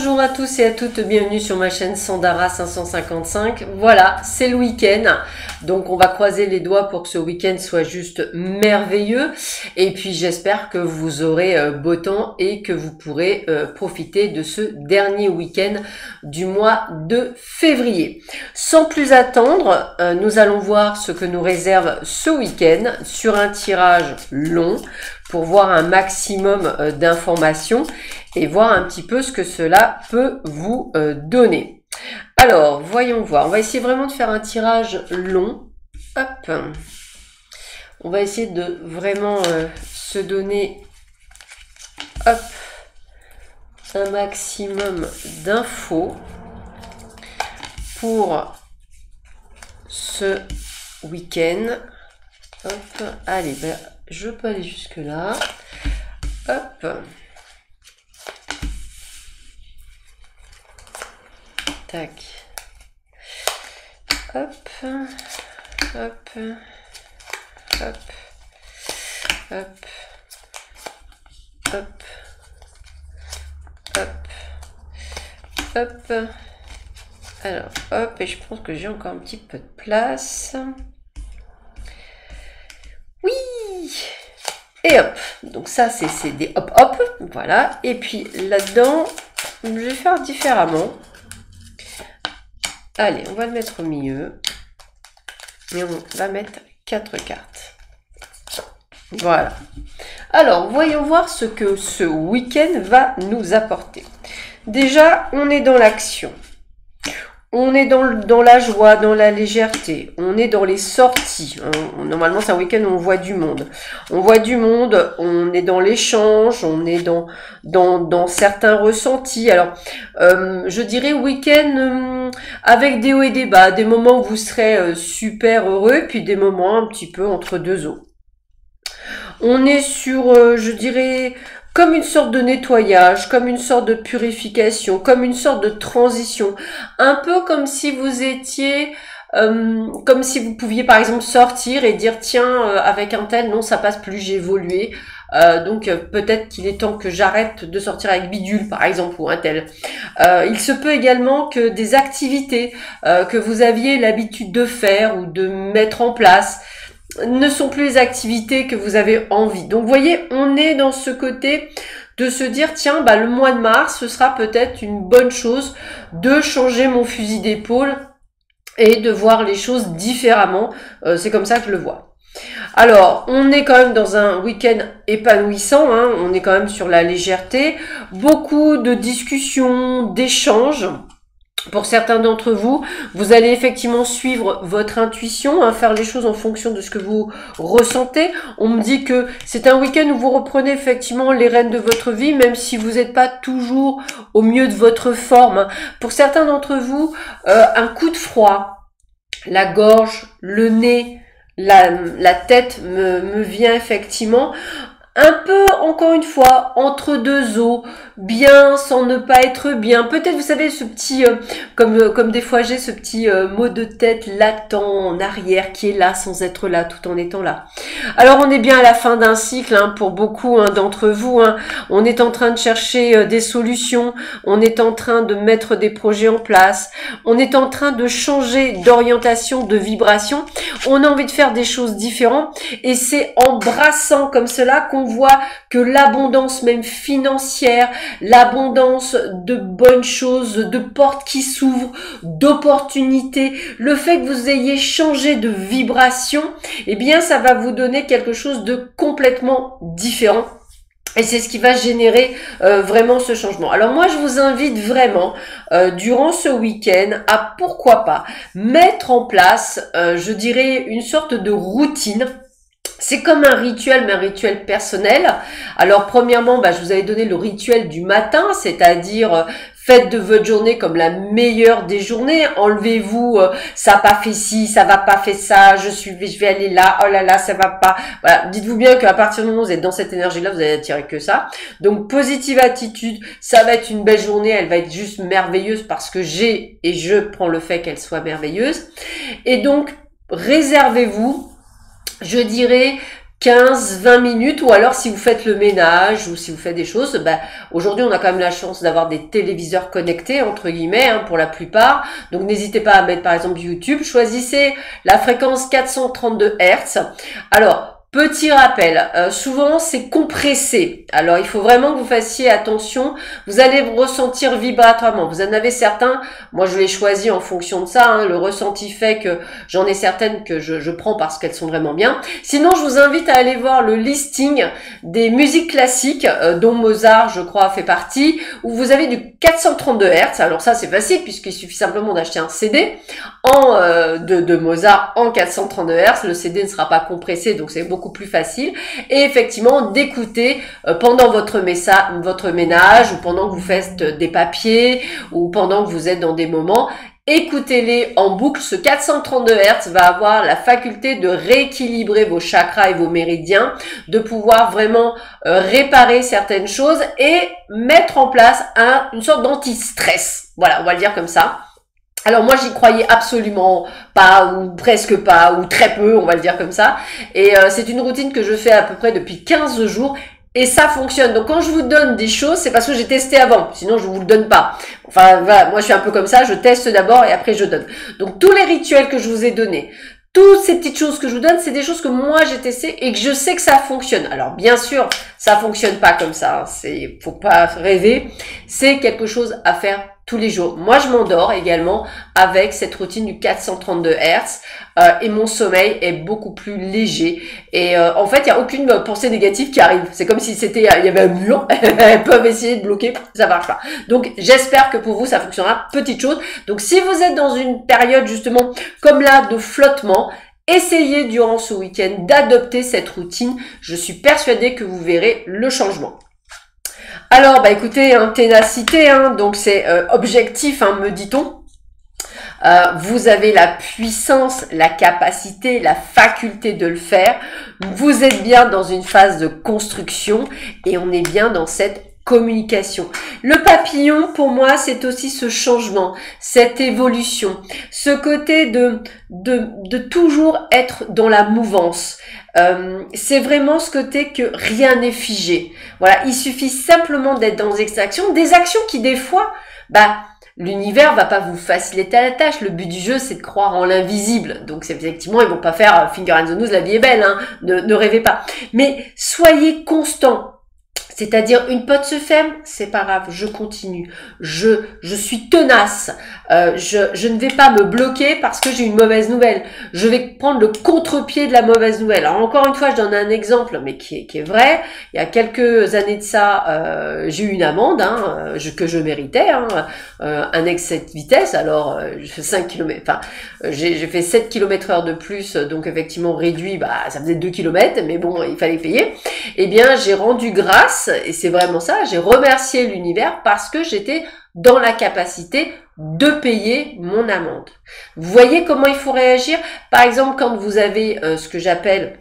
Bonjour à tous et à toutes, bienvenue sur ma chaîne Sandara 555. Voilà, c'est le week-end, donc on va croiser les doigts pour que ce week-end soit juste merveilleux. Et puis j'espère que vous aurez beau temps et que vous pourrez profiter de ce dernier week-end du mois de février. Sans plus attendre, nous allons voir ce que nous réserve ce week-end sur un tirage long pour voir un maximum d'informations et voir un petit peu ce que cela peut vous donner. Alors, voyons voir. On va essayer vraiment de faire un tirage long. Hop. On va essayer de vraiment se donner hop, un maximum d'infos pour ce week-end. Hop. Allez, ben, je peux aller jusque là. Hop. Tac. Hop. Hop. Hop. Hop. Hop. Hop. Hop. Alors, hop. Et je pense que j'ai encore un petit peu de place. Oui. Et hop. Donc ça, c'est des hop hop. Voilà. Et puis là-dedans, je vais faire différemment. Allez, on va le mettre au milieu. Et on va mettre 4 cartes. Voilà. Alors, voyons voir ce que ce week-end va nous apporter. Déjà, on est dans l'action. On est dans la joie, dans la légèreté. On est dans les sorties. Normalement, c'est un week-end où on voit du monde. On voit du monde, on est dans l'échange, on est dans certains ressentis. Alors, je dirais week-end avec des hauts et des bas. Des moments où vous serez super heureux, puis des moments un petit peu entre deux eaux. On est sur, je dirais, comme une sorte de nettoyage, comme une sorte de purification, comme une sorte de transition. Un peu comme si vous étiez, comme si vous pouviez par exemple sortir et dire tiens, avec un tel, non ça passe plus, j'ai évolué. Donc peut-être qu'il est temps que j'arrête de sortir avec bidule par exemple ou un tel. Il se peut également que des activités que vous aviez l'habitude de faire ou de mettre en place ne sont plus les activités que vous avez envie. Donc, vous voyez, on est dans ce côté de se dire, tiens, bah, le mois de mars, ce sera peut-être une bonne chose de changer mon fusil d'épaule et de voir les choses différemment. C'est comme ça que je le vois. Alors, on est quand même dans un week-end épanouissant, hein, on est quand même sur la légèreté, beaucoup de discussions, d'échanges. Pour certains d'entre vous, vous allez effectivement suivre votre intuition, hein, faire les choses en fonction de ce que vous ressentez. On me dit que c'est un week-end où vous reprenez effectivement les rênes de votre vie, même si vous n'êtes pas toujours au mieux de votre forme. Pour certains d'entre vous, un coup de froid, la gorge, le nez, la tête me vient effectivement. Un peu, encore une fois, entre deux eaux, bien sans ne pas être bien. Peut-être, vous savez, ce petit, comme des fois j'ai ce petit mot de tête latent en arrière qui est là sans être là, tout en étant là. Alors, on est bien à la fin d'un cycle, hein, pour beaucoup d'entre vous. Hein. On est en train de chercher des solutions, on est en train de mettre des projets en place, on est en train de changer d'orientation, de vibration. On a envie de faire des choses différentes et c'est en brassant comme cela qu'on voit que l'abondance même financière, l'abondance de bonnes choses, de portes qui s'ouvrent, d'opportunités, le fait que vous ayez changé de vibration, eh bien ça va vous donner quelque chose de complètement différent. Et c'est ce qui va générer vraiment ce changement. Alors moi, je vous invite vraiment, durant ce week-end, à pourquoi pas mettre en place, je dirais, une sorte de routine. C'est comme un rituel, mais un rituel personnel. Alors, premièrement, bah, je vous avais donné le rituel du matin, c'est-à-dire faites de votre journée comme la meilleure des journées. Enlevez-vous, ça n'a pas fait ci, ça va pas fait ça, je vais aller là, oh là là, ça va pas. Voilà, dites-vous bien qu'à partir du moment où vous êtes dans cette énergie-là, vous allez attirer que ça. Donc, positive attitude, ça va être une belle journée, elle va être juste merveilleuse parce que je prends le fait qu'elle soit merveilleuse. Et donc, réservez-vous, je dirais, 15-20 minutes, ou alors si vous faites le ménage ou si vous faites des choses, aujourd'hui on a quand même la chance d'avoir des téléviseurs connectés entre guillemets pour la plupart, donc n'hésitez pas à mettre par exemple YouTube, choisissez la fréquence 432 Hz. Alors petit rappel, souvent c'est compressé, alors il faut vraiment que vous fassiez attention, vous allez vous ressentir vibratoirement, vous en avez certains, moi je l'ai choisi en fonction de ça, le ressenti fait que j'en ai certaines que je prends parce qu'elles sont vraiment bien. Sinon je vous invite à aller voir le listing des musiques classiques, dont Mozart je crois fait partie, où vous avez du 432 Hz, alors ça c'est facile puisqu'il suffit simplement d'acheter un CD de Mozart en 432 Hz, le CD ne sera pas compressé donc c'est beaucoup plus facile, et effectivement d'écouter pendant votre ménage, ou pendant que vous faites des papiers, ou pendant que vous êtes dans des moments, écoutez-les en boucle. Ce 432 Hz va avoir la faculté de rééquilibrer vos chakras et vos méridiens, de pouvoir vraiment réparer certaines choses et mettre en place une sorte d'anti-stress. Voilà, on va le dire comme ça. Alors moi j'y croyais absolument pas, ou presque pas, ou très peu, on va le dire comme ça, et c'est une routine que je fais à peu près depuis 15 jours, et ça fonctionne. Donc quand je vous donne des choses, c'est parce que j'ai testé avant, sinon je vous le donne pas. Enfin voilà, moi je suis un peu comme ça, je teste d'abord et après je donne. Donc tous les rituels que je vous ai donnés, toutes ces petites choses que je vous donne, c'est des choses que moi j'ai testées et que je sais que ça fonctionne. Alors bien sûr, ça fonctionne pas comme ça, faut pas rêver, c'est quelque chose à faire tous les jours. Moi, je m'endors également avec cette routine du 432 Hz et mon sommeil est beaucoup plus léger. Et en fait, il n'y a aucune pensée négative qui arrive. C'est comme si il y avait un mur. Elles peuvent essayer de bloquer, ça marche pas. Donc, j'espère que pour vous, ça fonctionnera. Petite chose. Donc, si vous êtes dans une période justement comme là de flottement, essayez durant ce week-end d'adopter cette routine. Je suis persuadée que vous verrez le changement. Alors, écoutez, ténacité, donc c'est objectif, me dit-on. Vous avez la puissance, la capacité, la faculté de le faire. Vous êtes bien dans une phase de construction et on est bien dans cette communication. Le papillon, pour moi, c'est aussi ce changement, cette évolution, ce côté de toujours être dans la mouvance. C'est vraiment ce côté que rien n'est figé. Voilà, il suffit simplement d'être dans des actions qui des fois, l'univers va pas vous faciliter la tâche. Le but du jeu, c'est de croire en l'invisible. Donc, c'est effectivement, ils vont pas faire finger in the nose, la vie est belle, ne rêvez pas. Mais soyez constant. C'est-à-dire, une pote se ferme, c'est pas grave, je continue. Je suis tenace. Je ne vais pas me bloquer parce que j'ai une mauvaise nouvelle. Je vais prendre le contre-pied de la mauvaise nouvelle. Alors, encore une fois, je donne un exemple, mais qui est vrai. Il y a quelques années de ça, j'ai eu une amende que je méritais, un excès de vitesse. Alors, je fais 5 km, j'ai fait 7 km/h de plus, donc effectivement réduit, ça faisait 2 km, mais bon, il fallait payer. Eh bien, j'ai rendu grâce, et c'est vraiment ça, j'ai remercié l'univers parce que j'étais dans la capacité de payer mon amende. Vous voyez comment il faut réagir? Par exemple, quand vous avez ce que j'appelle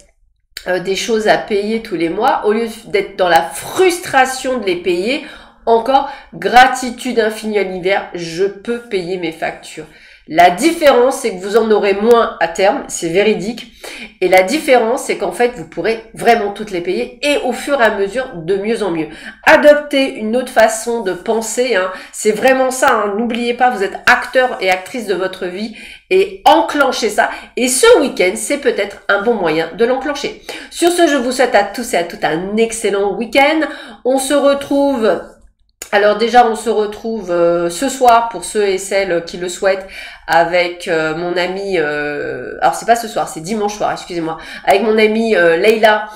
des choses à payer tous les mois, au lieu d'être dans la frustration de les payer, encore gratitude infinie à l'univers, je peux payer mes factures. La différence, c'est que vous en aurez moins à terme, c'est véridique. Et la différence, c'est qu'en fait, vous pourrez vraiment toutes les payer et au fur et à mesure, de mieux en mieux. Adoptez une autre façon de penser, c'est vraiment ça. N'oubliez pas, vous êtes acteur et actrice de votre vie et enclenchez ça. Et ce week-end, c'est peut-être un bon moyen de l'enclencher. Sur ce, je vous souhaite à tous et à toutes un excellent week-end. On se retrouve... Alors déjà, on se retrouve ce soir pour ceux et celles qui le souhaitent avec mon ami, alors c'est pas ce soir, c'est dimanche soir, excusez-moi, avec mon ami Leïla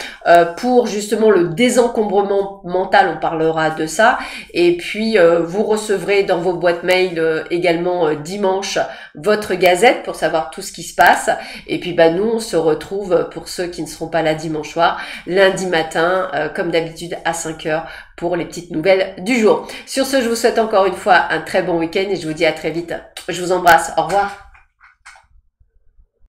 pour justement le désencombrement mental, on parlera de ça. Et puis vous recevrez dans vos boîtes mail également dimanche votre gazette pour savoir tout ce qui se passe. Et puis nous, on se retrouve pour ceux qui ne seront pas là dimanche soir, lundi matin, comme d'habitude à 5 h pour les petites nouvelles du jour. Sur ce, je vous souhaite encore une fois un très bon week-end et je vous dis à très vite. Je vous embrasse. Au revoir.